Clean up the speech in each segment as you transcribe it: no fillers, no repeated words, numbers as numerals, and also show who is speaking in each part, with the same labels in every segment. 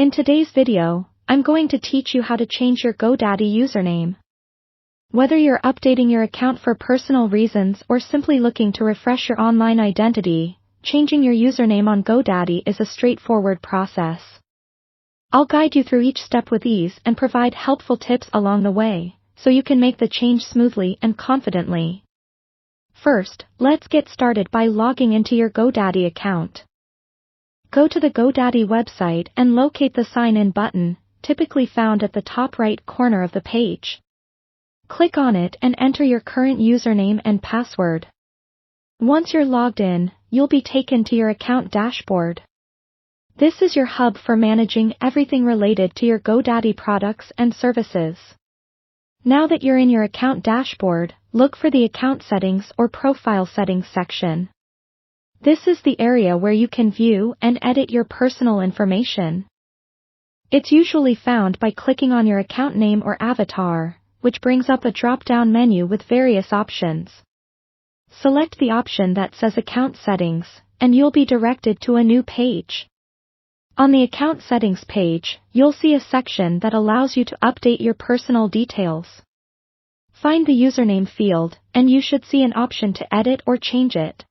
Speaker 1: In today's video, I'm going to teach you how to change your Godaddy username. Whether you're updating your account for personal reasons or simply looking to refresh your online identity, changing your username on Godaddy is a straightforward process. I'll guide you through each step with ease and provide helpful tips along the way, so you can make the change smoothly and confidently. First, let's get started by logging into your Godaddy account. Go to the Godaddy website and locate the Sign In button, typically found at the top right corner of the page. Click on it and enter your current username and password. Once you're logged in, you'll be taken to your account dashboard. This is your hub for managing everything related to your Godaddy products and services. Now that you're in your account dashboard, look for the Account Settings or Profile Settings section. This is the area where you can view and edit your personal information. It's usually found by clicking on your account name or avatar, which brings up a drop-down menu with various options. Select the option that says Account Settings, and you'll be directed to a new page. On the Account Settings page, you'll see a section that allows you to update your personal details. Find the username field, and you should see an option to edit or change it.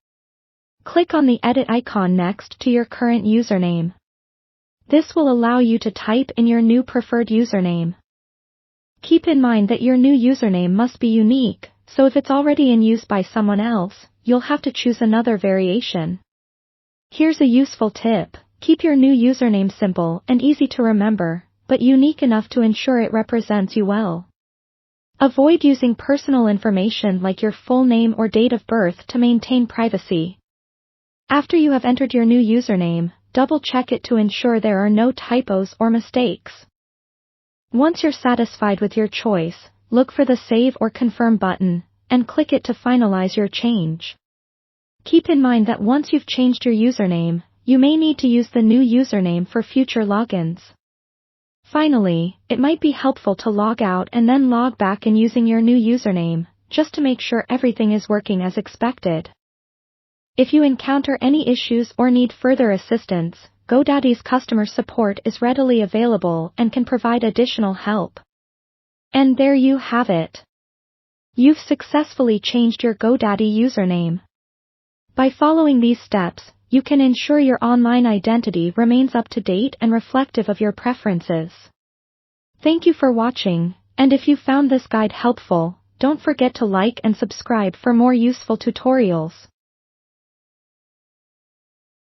Speaker 1: Click on the edit icon next to your current username. This will allow you to type in your new preferred username. Keep in mind that your new username must be unique, so if it's already in use by someone else, you'll have to choose another variation. Here's a useful tip: keep your new username simple and easy to remember, but unique enough to ensure it represents you well. Avoid using personal information like your full name or date of birth to maintain privacy. After you have entered your new username, double-check it to ensure there are no typos or mistakes. Once you're satisfied with your choice, look for the Save or Confirm button, and click it to finalize your change. Keep in mind that once you've changed your username, you may need to use the new username for future logins. Finally, it might be helpful to log out and then log back in using your new username, just to make sure everything is working as expected. If you encounter any issues or need further assistance, Godaddy's customer support is readily available and can provide additional help. And there you have it. You've successfully changed your Godaddy username. By following these steps, you can ensure your online identity remains up to date and reflective of your preferences. Thank you for watching, and if you found this guide helpful, don't forget to like and subscribe for more useful tutorials.